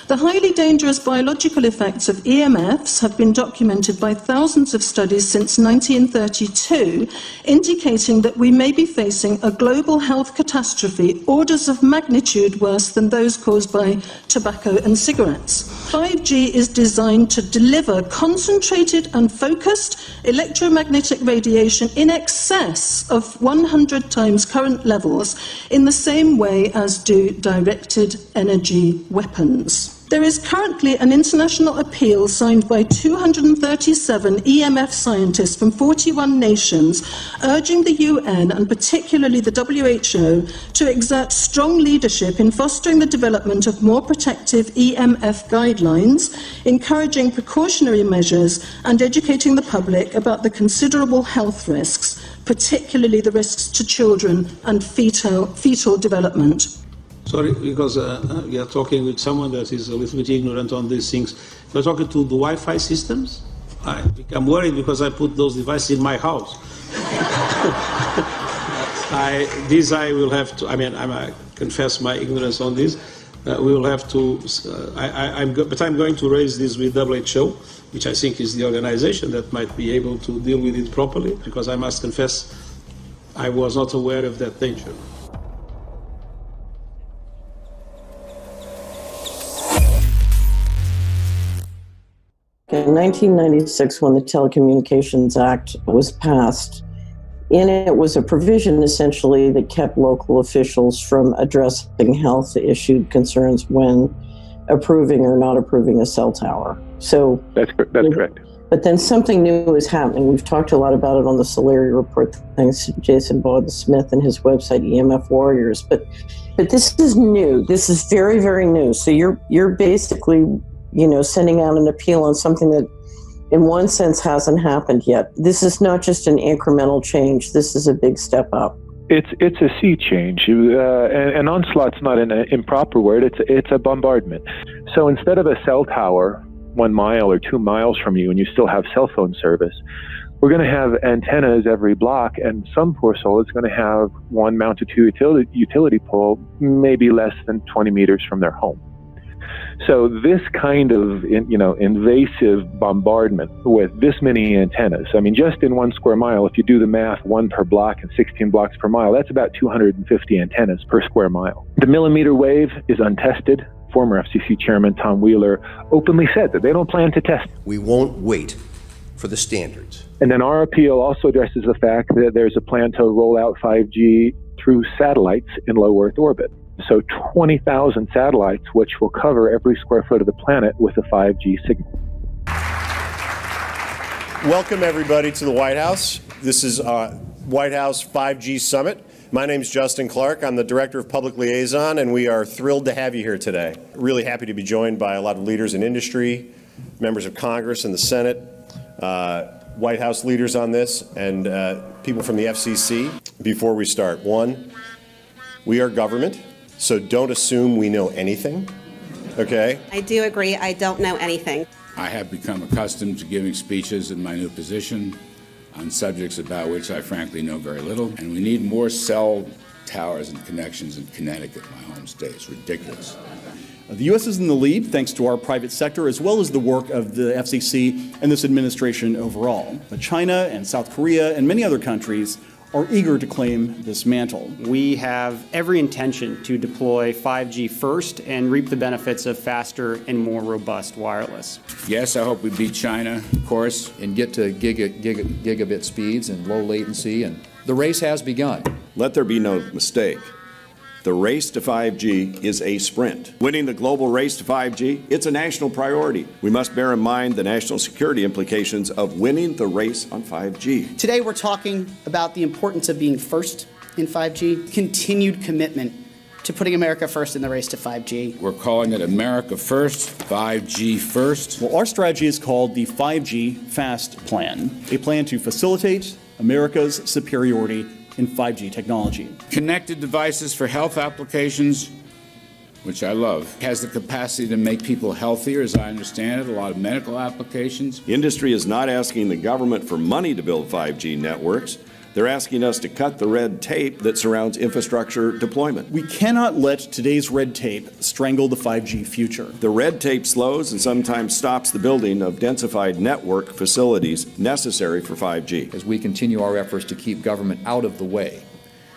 The highly dangerous biological effects of EMFs have been documented by thousands of studies since 1932, indicating that we may be facing a global health catastrophe orders of magnitude worse than those caused by tobacco and cigarettes. 5G is designed to deliver concentrated and focused electromagnetic radiation in excess of 100 times current levels in the same way as do directed energy weapons. There is currently an international appeal signed by 237 EMF scientists from 41 nations, urging the UN and particularly the WHO to exert strong leadership in fostering the development of more protective EMF guidelines, encouraging precautionary measures and educating the public about the considerable health risks, particularly the risks to children and fetal development. Sorry, because we are talking with someone that is a little bit ignorant on these things. We're talking to the Wi-Fi systems. I become worried because I put those devices in my house. I will have to. I mean, I confess my ignorance on this. We will have to. But I'm going to raise this with WHO, which I think is the organization that might be able to deal with it properly. Because I must confess, I was not aware of that danger. In 1996, when the Telecommunications Act was passed, in it was a provision essentially that kept local officials from addressing health issue concerns when approving or not approving a cell tower. So that's correct. But then something new is happening. We've talked a lot about it on the Solari report, thanks to Jason Bogdan-Smith and his website EMF Warriors. But this is new. This is very, very new. So you're basically, sending out an appeal on something that in one sense hasn't happened yet. This is not just an incremental change. This is a big step up. It's a sea change. An onslaught's not an improper word. It's a bombardment. So instead of a cell tower 1 mile or 2 miles from you and you still have cell phone service, we're going to have antennas every block, and some poor soul is going to have one mounted to a utility pole maybe less than 20 meters from their home. So this kind of, invasive bombardment with this many antennas, I mean, just in 1 square mile, if you do the math, 1 per block and 16 blocks per mile, that's about 250 antennas per square mile. The millimeter wave is untested. Former FCC Chairman Tom Wheeler openly said that they don't plan to test. We won't wait for the standards. And then our appeal also addresses the fact that there's a plan to roll out 5G through satellites in low Earth orbit. So 20,000 satellites, which will cover every square foot of the planet with a 5G signal. Welcome, everybody, to the White House. This is White House 5G Summit. My name is Justin Clark. I'm the Director of Public Liaison, and we are thrilled to have you here today. Really happy to be joined by a lot of leaders in industry, members of Congress and the Senate, White House leaders on this, and people from the FCC. Before we start, one, we are government. So don't assume we know anything, okay? I do agree, I don't know anything. I have become accustomed to giving speeches in my new position on subjects about which I frankly know very little. And we need more cell towers and connections in Connecticut, my home state. It's ridiculous. The U.S. is in the lead thanks to our private sector as well as the work of the FCC and this administration overall. But China and South Korea and many other countries are eager to claim this mantle. We have every intention to deploy 5G first and reap the benefits of faster and more robust wireless. Yes, I hope we beat China, of course. And get to gigabit speeds and low latency, and the race has begun. Let there be no mistake. The race to 5G is a sprint. Winning the global race to 5G, it's a national priority. We must bear in mind the national security implications of winning the race on 5G. Today we're talking about the importance of being first in 5G, continued commitment to putting America first in the race to 5G. We're calling it America First, 5G First. Well, our strategy is called the 5G FAST Plan, a plan to facilitate America's superiority in 5G technology. Connected devices for health applications, which I love, has the capacity to make people healthier, as I understand it, a lot of medical applications. Industry is not asking the government for money to build 5G networks. They're asking us to cut the red tape that surrounds infrastructure deployment. We cannot let today's red tape strangle the 5G future. The red tape slows and sometimes stops the building of densified network facilities necessary for 5G. As we continue our efforts to keep government out of the way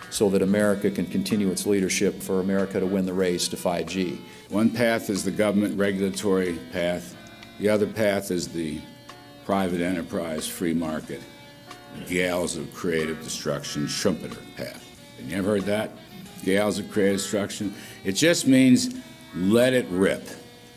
so that America can continue its leadership for America to win the race to 5G. One path is the government regulatory path. The other path is the private enterprise free market. Gales of creative destruction, Schumpeter path. Have you ever heard that? Gales of creative destruction? It just means let it rip.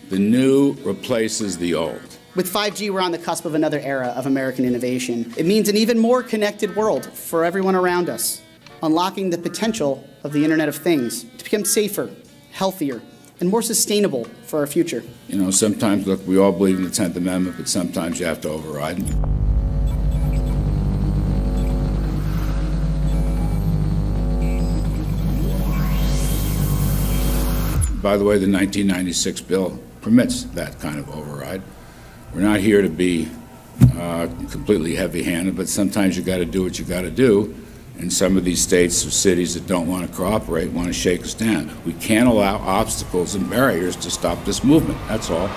The new replaces the old. With 5G, we're on the cusp of another era of American innovation. It means an even more connected world for everyone around us, unlocking the potential of the Internet of Things to become safer, healthier, and more sustainable for our future. You know, sometimes, look, we all believe in the 10th Amendment, but sometimes you have to override it. By the way, the 1996 bill permits that kind of override. We're not here to be completely heavy-handed, but sometimes you got to do what you got to do. And some of these states or cities that don't want to cooperate want to shake us down. We can't allow obstacles and barriers to stop this movement. That's all.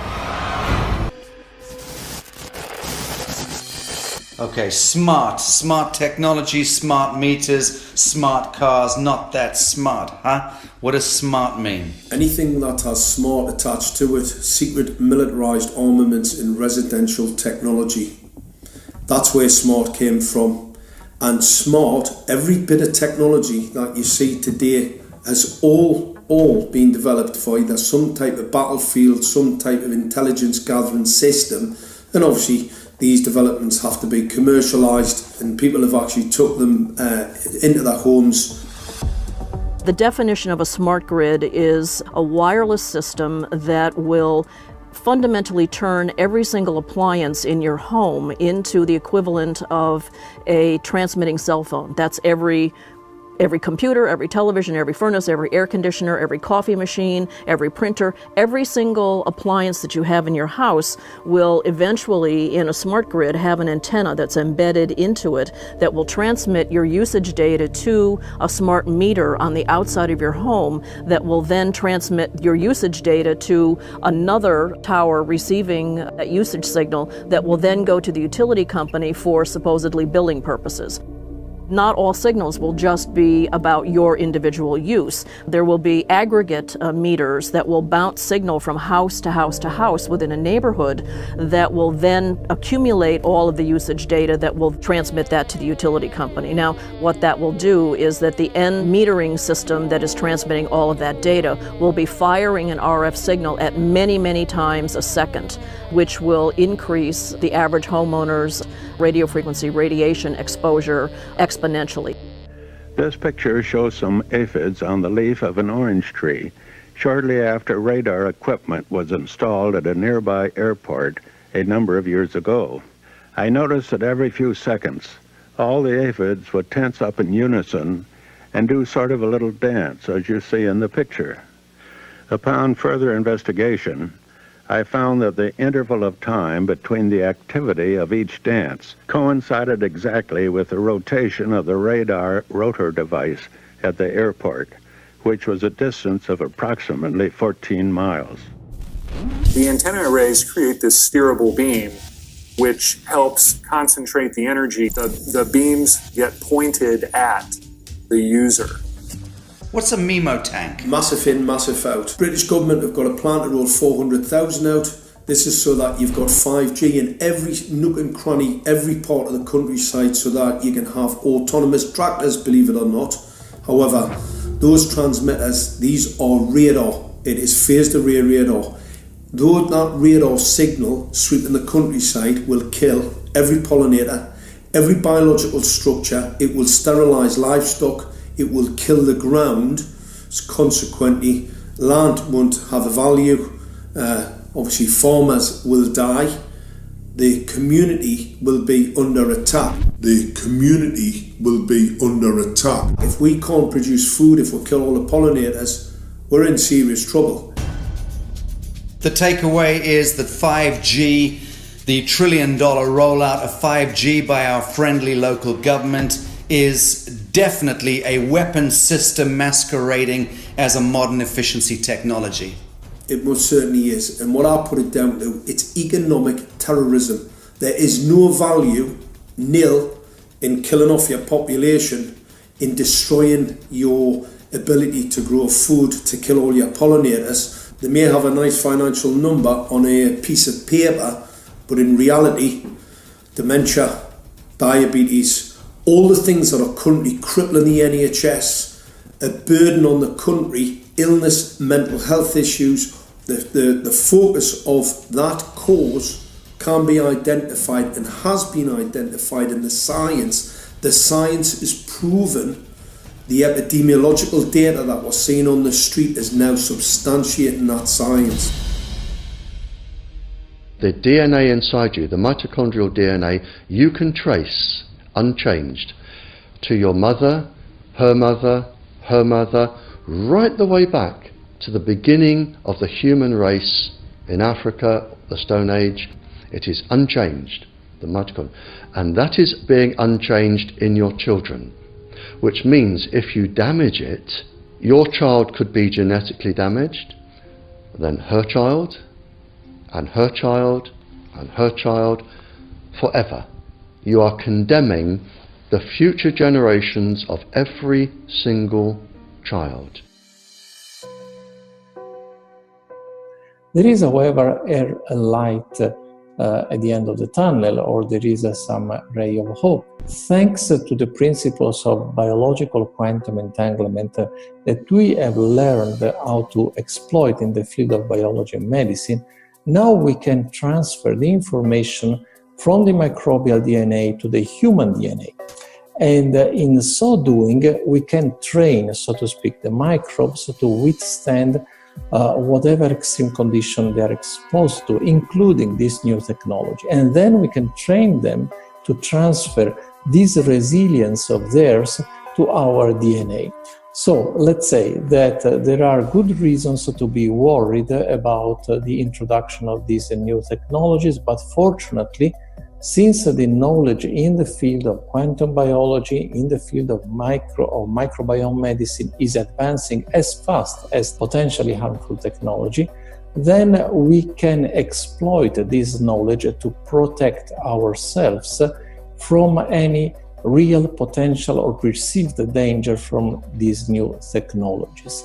Okay, smart technology, smart meters, smart cars, not that smart, huh? What does smart mean? Anything that has smart attached to it, secret militarized armaments in residential technology. That's where smart came from. And smart, every bit of technology that you see today has all been developed for either some type of battlefield, some type of intelligence gathering system, and obviously these developments have to be commercialised, and people have actually took them into their homes. The definition of a smart grid is a wireless system that will fundamentally turn every single appliance in your home into the equivalent of a transmitting cell phone. That's every computer, every television, every furnace, every air conditioner, every coffee machine, every printer, every single appliance that you have in your house will eventually, in a smart grid, have an antenna that's embedded into it that will transmit your usage data to a smart meter on the outside of your home that will then transmit your usage data to another tower receiving that usage signal that will then go to the utility company for supposedly billing purposes. Not all signals will just be about your individual use. There will be aggregate meters that will bounce signal from house to house to house within a neighborhood that will then accumulate all of the usage data that will transmit that to the utility company. Now, what that will do is that the end metering system that is transmitting all of that data will be firing an RF signal at many, many times a second, which will increase the average homeowner's radio frequency radiation exposure exponentially. This picture shows some aphids on the leaf of an orange tree shortly after radar equipment was installed at a nearby airport a number of years ago. I noticed that every few seconds all the aphids would tense up in unison and do sort of a little dance, as you see in the picture. Upon further investigation, I found that the interval of time between the activity of each dance coincided exactly with the rotation of the radar rotor device at the airport, which was a distance of approximately 14 miles. The antenna arrays create this steerable beam, which helps concentrate the energy. The beams get pointed at the user. What's a MIMO tank? Massive in, massive out. British government have got a plan to roll 400,000 out. This is so that you've got 5G in every nook and cranny, every part of the countryside, so that you can have autonomous tractors, believe it or not. However, those transmitters, these are radar. It is phased array radar. Though that radar signal sweeping the countryside will kill every pollinator, every biological structure, it will sterilise livestock, it will kill the ground, So consequently, land won't have a value. Obviously, farmers will die. The community will be under attack. The community will be under attack. If we can't produce food, if we kill all the pollinators, we're in serious trouble. The takeaway is that 5G, the $1 trillion rollout of 5G by our friendly local government, is definitely a weapon system masquerading as a modern efficiency technology. It most certainly is. And what I put it down to, it's economic terrorism. There is no value, nil, in killing off your population, in destroying your ability to grow food, to kill all your pollinators. They may have a nice financial number on a piece of paper, but in reality, dementia, diabetes, all the things that are currently crippling the NHS, a burden on the country, illness, mental health issues, the focus of that cause can be identified and has been identified in the science. The science is proven. The epidemiological data that we're seeing on the street is now substantiating that science. The DNA inside you, the mitochondrial DNA, you can trace unchanged to your mother, her mother, her mother, right the way back to the beginning of the human race in Africa, the Stone Age. It is unchanged, the mitochondria, and that is being unchanged in your children, which means if you damage it, your child could be genetically damaged, then her child, and her child, and her child, forever. You are condemning the future generations of every single child. There is, however, a light at the end of the tunnel, or there is some ray of hope. Thanks to the principles of biological quantum entanglement that we have learned how to exploit in the field of biology and medicine, now we can transfer the information from the microbial DNA to the human DNA. And in so doing, we can train, so to speak, the microbes to withstand whatever extreme condition they are exposed to, including this new technology. And then we can train them to transfer this resilience of theirs to our DNA. So let's say that there are good reasons to be worried about the introduction of these new technologies, but fortunately, since the knowledge in the field of quantum biology, in the field of microbiome medicine is advancing as fast as potentially harmful technology, then we can exploit this knowledge to protect ourselves from any real potential or perceived danger from these new technologies.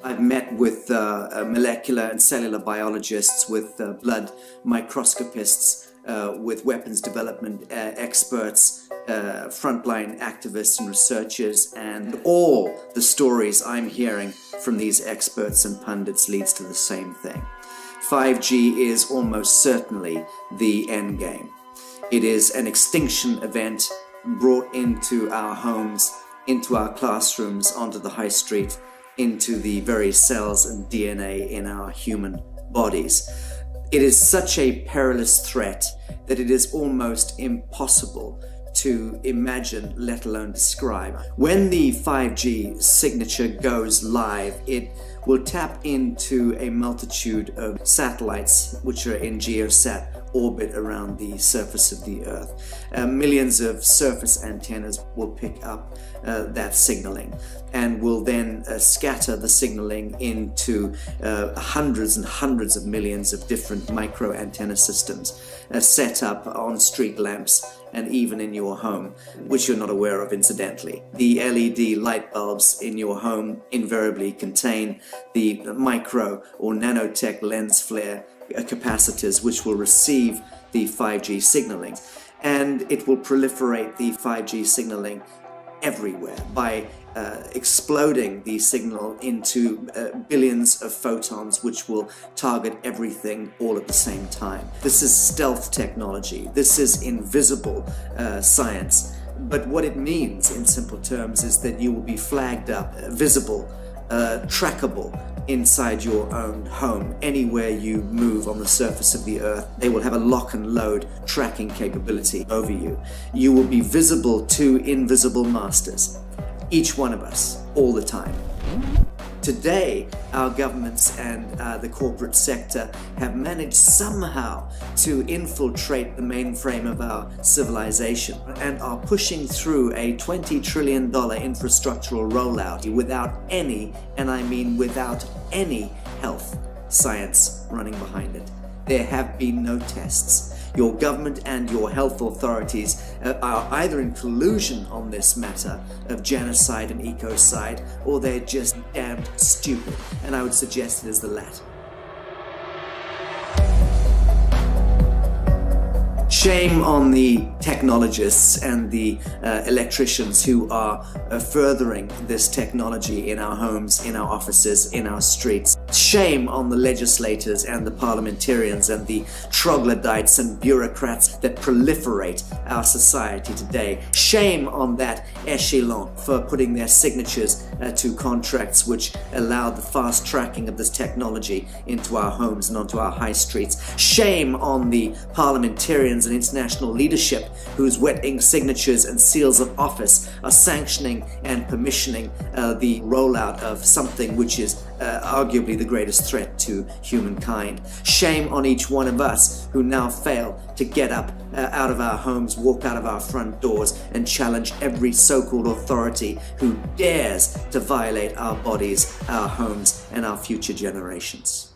I've met with molecular and cellular biologists, with blood microscopists, with weapons development experts, frontline activists and researchers, and all the stories I'm hearing from these experts and pundits leads to the same thing. 5G is almost certainly the end game. It is an extinction event brought into our homes, into our classrooms, onto the high street, into the very cells and DNA in our human bodies. It is such a perilous threat that it is almost impossible to imagine, let alone describe. When the 5G signature goes live, it will tap into a multitude of satellites which are in geosat orbit around the surface of the Earth. Millions of surface antennas will pick up that signaling and will then scatter the signaling into hundreds and hundreds of millions of different micro antenna systems set up on street lamps and even in your home, which you're not aware of incidentally. The LED light bulbs in your home invariably contain the micro or nanotech lens flare capacitors, which will receive the 5G signaling, and it will proliferate the 5G signaling everywhere by exploding the signal into billions of photons, which will target everything all at the same time. This is stealth technology. This is invisible science But what it means, in simple terms, is that you will be flagged up, visible, trackable inside your own home. Anywhere you move on the surface of the earth, they will have a lock and load tracking capability over you. You will be visible to invisible masters, each one of us, all the time. Today, our governments and the corporate sector have managed somehow to infiltrate the mainframe of our civilization and are pushing through a $20 trillion infrastructural rollout without any, and I mean without any, health science running behind it. There have been no tests. Your government and your health authorities are either in collusion on this matter of genocide and ecocide, or they're just damned stupid, and I would suggest it is the latter. Shame on the technologists and the electricians who are furthering this technology in our homes, in our offices, in our streets. Shame on the legislators and the parliamentarians and the troglodytes and bureaucrats that proliferate our society today. Shame on that echelon for putting their signatures to contracts which allow the fast tracking of this technology into our homes and onto our high streets. Shame on the parliamentarians and international leadership whose wet ink signatures and seals of office are sanctioning and permissioning the rollout of something which is arguably the greatest threat to humankind. Shame on each one of us who now fail to get up out of our homes, walk out of our front doors, and challenge every so-called authority who dares to violate our bodies, our homes, and our future generations.